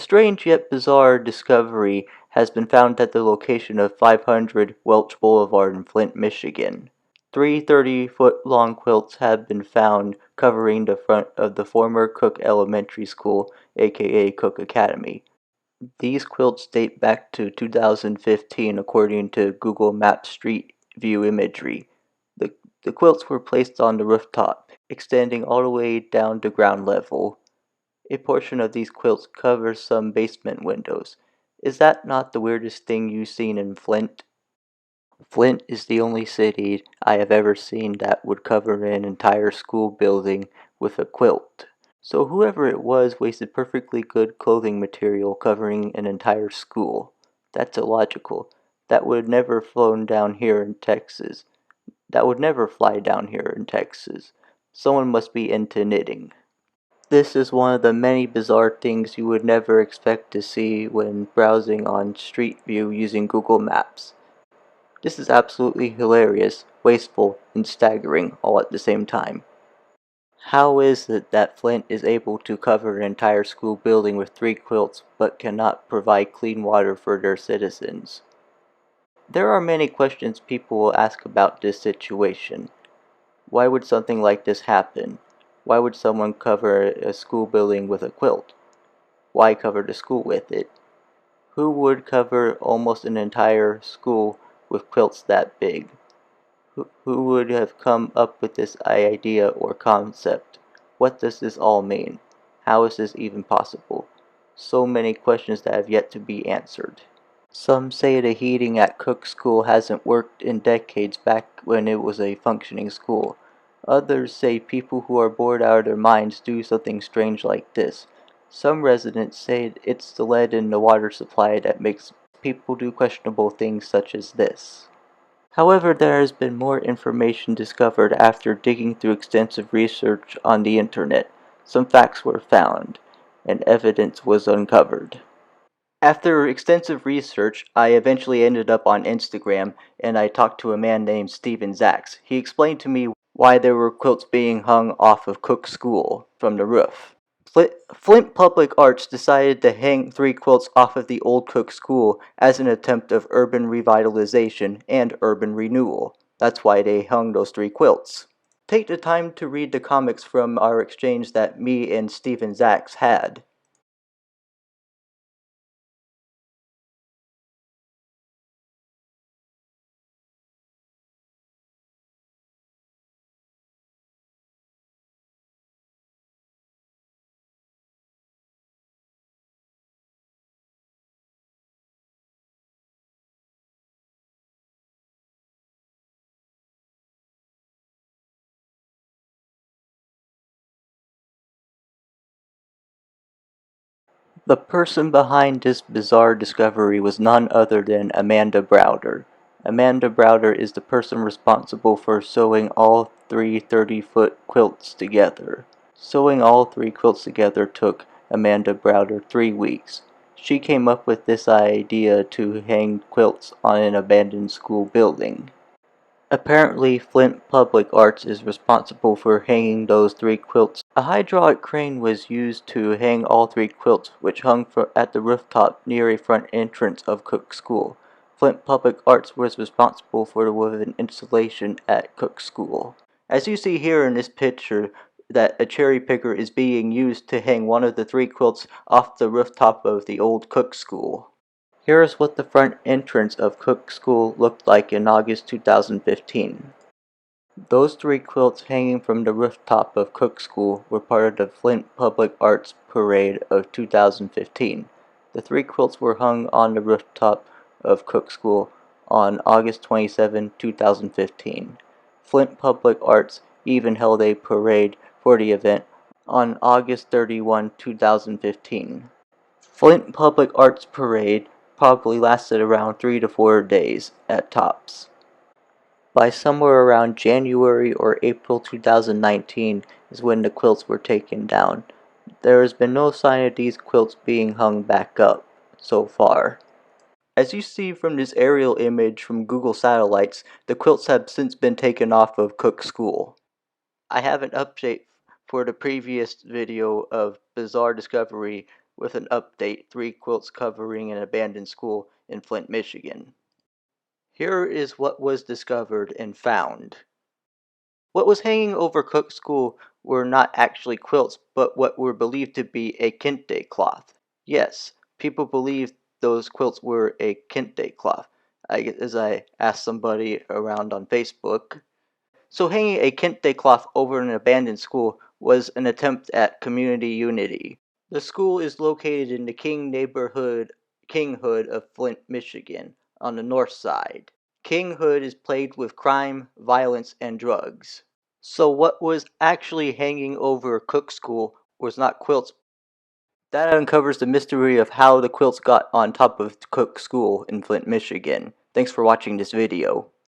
strange yet bizarre discovery has been found at the location of 500 Welch Boulevard in Flint, Michigan. Three 30-foot-long quilts have been found covering the front of the former Cook Elementary School, aka Cook Academy. These quilts date back to 2015 according to Google Maps Street View imagery. The quilts were placed on the rooftop, extending all the way down to ground level. A portion of these quilts covers some basement windows. Is that not the weirdest thing you've seen in Flint? Flint is the only city I have ever seen that would cover an entire school building with a quilt. So whoever it was wasted perfectly good clothing material covering an entire school. That's illogical. That would never flown down here in Texas. That would never fly down here in Texas. Someone must be into knitting. This is one of the many bizarre things you would never expect to see when browsing on Street View using Google Maps. This is absolutely hilarious, wasteful, and staggering all at the same time. How is it that Flint is able to cover an entire school building with 3 quilts but cannot provide clean water for their citizens? There are many questions people will ask about this situation. Why would something like this happen? Why would someone cover a school building with a quilt? Why cover the school with it? Who would cover almost an entire school with quilts that big? Who would have come up with this idea or concept? What does this all mean? How is this even possible? So many questions that have yet to be answered. Some say the heating at Cook School hasn't worked in decades back when it was a functioning school. Others say people who are bored out of their minds do something strange like this. Some residents say it's the lead in the water supply that makes people do questionable things such as this. However, there has been more information discovered after digging through extensive research on the internet. Some facts were found, and evidence was uncovered. After extensive research, I eventually ended up on Instagram, and I talked to a man named Steven Zacks. He explained to me why there were quilts being hung off of Cook School from the roof. Flint Public Arts decided to hang 3 quilts off of the old Cook School as an attempt of urban revitalization and urban renewal. That's why they hung those 3 quilts. Take the time to read the comics from our exchange that me and Steven Zacks had. The person behind this bizarre discovery was none other than Amanda Browder. Amanda Browder is the person responsible for sewing all 3 30-foot quilts together. Sewing all 3 quilts together took Amanda Browder 3 weeks. She came up with this idea to hang quilts on an abandoned school building. Apparently, Flint Public Arts is responsible for hanging those 3 quilts. A hydraulic crane was used to hang all 3 quilts, which hung at the rooftop near a front entrance of Cook School. Flint Public Arts was responsible for the woven installation at Cook School. As you see here in this picture, that a cherry picker is being used to hang one of the 3 quilts off the rooftop of the old Cook School. Here is what the front entrance of Cook School looked like in August 2015. Those 3 quilts hanging from the rooftop of Cook School were part of the Flint Public Arts Parade of 2015. The 3 quilts were hung on the rooftop of Cook School on August 27, 2015. Flint Public Arts even held a parade for the event on August 31, 2015. Flint Public Arts Parade probably lasted around 3 to 4 days at tops. By somewhere around January or April 2019 is when the quilts were taken down. There has been no sign of these quilts being hung back up so far. As you see from this aerial image from Google satellites, the quilts have since been taken off of Cook School. I have an update for the previous video of Bizarre Discovery with an update: 3 quilts covering an abandoned school in Flint, Michigan. Here is what was discovered and found. What was hanging over Cook's school were not actually quilts, but what were believed to be a kente cloth. Yes, people believed those quilts were a kente cloth, as I asked somebody around on Facebook. So hanging a kente cloth over an abandoned school was an attempt at community unity. The school is located in the King Hood of Flint, Michigan, on the north side. King Hood is plagued with crime, violence, and drugs. So what was actually hanging over Cook's school was not quilts. That uncovers the mystery of how the quilts got on top of Cook's school in Flint, Michigan. Thanks for watching this video.